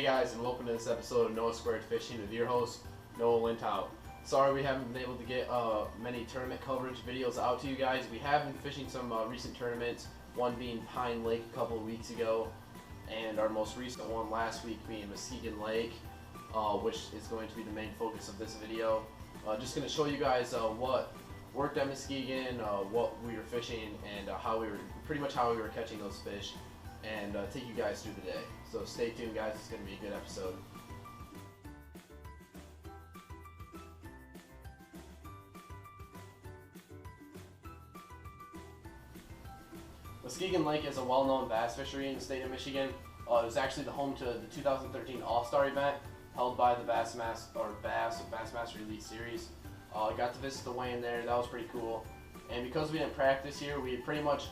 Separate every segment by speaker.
Speaker 1: Hey guys, and welcome to this episode of Noah Squared Fishing with your host, Noah Lintow. Sorry we haven't been able to get many tournament coverage videos out to you guys. We have been fishing some recent tournaments, one being Pine Lake a couple of weeks ago, and our most recent one last week being Muskegon Lake, which is going to be the main focus of this video. Just going to show you guys what worked at Muskegon, what we were fishing, and pretty much how we were catching those fish, and take you guys through the day. So stay tuned, guys. It's going to be a good episode. Muskegon Lake is a well-known bass fishery in the state of Michigan. It was actually the home to the 2013 All-Star event held by the Bassmaster Elite Series. I got to visit the weigh-in there. That was pretty cool. And because we didn't practice here, we pretty much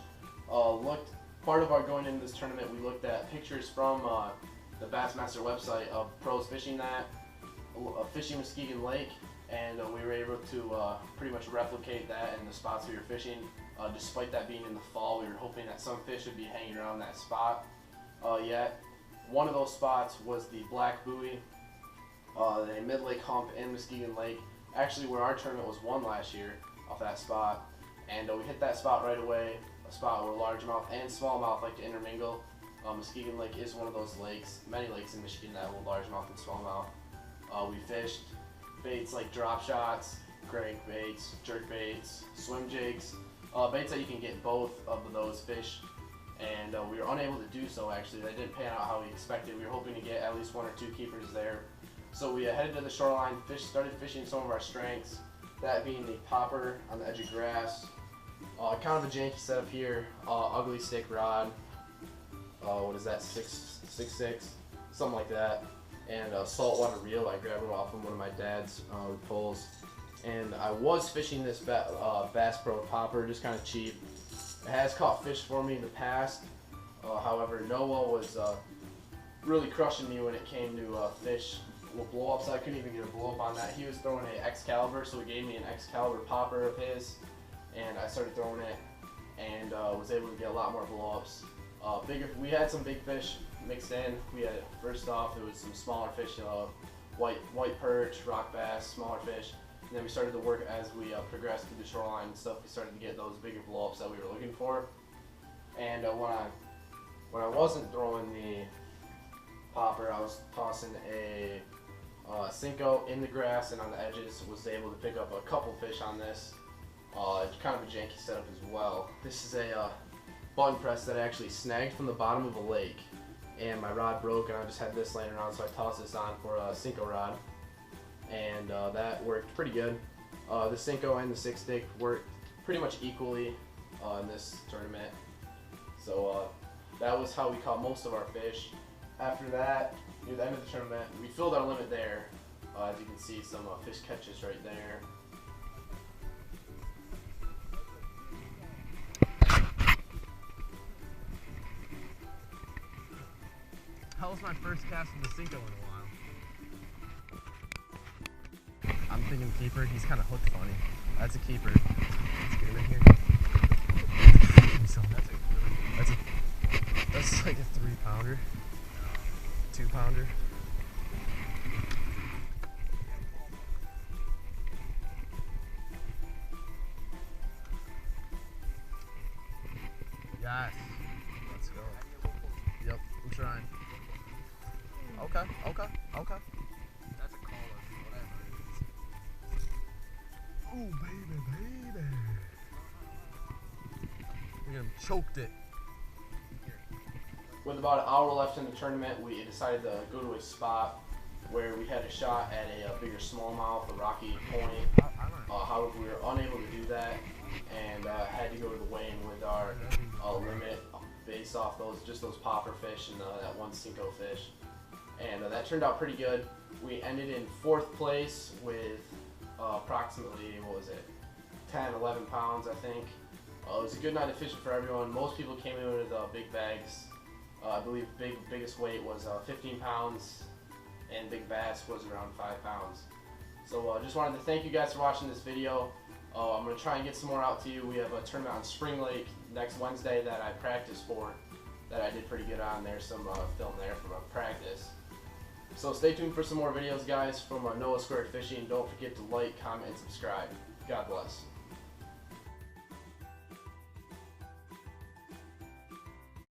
Speaker 1: part of our going into this tournament, we looked at pictures from the Bassmaster website of pros fishing Muskegon Lake, and we were able to pretty much replicate that in the spots we were fishing. Despite that being in the fall, we were hoping that some fish would be hanging around that spot. Yet one of those spots was the Black Buoy, the mid-lake hump in Muskegon Lake, actually where our tournament was won last year off that spot. And we hit that spot right away, a spot where largemouth and smallmouth like to intermingle. Muskegon Lake is one of those lakes, many lakes in Michigan that will largemouth and smallmouth. We fished baits like drop shots, crank baits, jerk baits, swim jigs, baits that you can get both of those fish, and we were unable to do so. Actually, that didn't pan out how we expected. We were hoping to get at least one or two keepers there. So we headed to the shoreline, started fishing some of our strengths, that being the popper on the edge of grass, kind of a janky setup here, ugly stick rod, what is that, 6'6", something like that, and a saltwater reel. I grabbed it off of one of my dad's poles. And I was fishing this Bass Pro popper, just kind of cheap. It has caught fish for me in the past. However, Noah was really crushing me when it came to fish blow-ups. I couldn't even get a blow-up on that. He was throwing an XCalibur, so he gave me an XCalibur popper of his, and I started throwing it, and was able to get a lot more blow-ups. We had some big fish mixed in. We had, first off, it was some smaller fish, white perch, rock bass, smaller fish. And then we started to work as we progressed through the shoreline and stuff. We started to get those bigger blow-ups that we were looking for. And when I wasn't throwing the popper, I was tossing a Cinco in the grass and on the edges. Was able to pick up a couple fish on this. Kind of a janky setup as well. This is a button press that I actually snagged from the bottom of a lake, and my rod broke, and I just had this laying around, so I tossed this on for a Cinco rod. And that worked pretty good. The Cinco and the Sick Stick worked pretty much equally in this tournament. So that was how we caught most of our fish. After that, near the end of the tournament, we filled our limit there. As you can see, some fish catches right there.
Speaker 2: That was my first cast from the Cinco in a while. I'm thinking keeper. He's kind of hooked funny. That's a keeper. Let's get him in here. That's like a 3-pounder. 2-pounder. Yes. Let's go. Yep, I'm trying. Okay. That's a caller, whatever. Oh, baby. Look at him, choked it.
Speaker 1: With about an hour left in the tournament, we decided to go to a spot where we had a shot at a bigger smallmouth, a rocky point. However, we were unable to do that, and had to go to the weigh-in with our limit based off those popper fish and that one Cinco fish. And that turned out pretty good. We ended in 4th place with approximately, 10, 11 pounds, I think. It was a good night of fishing for everyone. Most people came in with big bags. I believe biggest weight was 15 pounds, and big bass was around 5 pounds. So just wanted to thank you guys for watching this video. I'm going to try and get some more out to you. We have a tournament on Spring Lake next Wednesday that I practiced for, that I did pretty good on. There's some film there from a practice. So stay tuned for some more videos, guys, from Noah Squared Fishing. Don't forget to like, comment, and subscribe. God bless.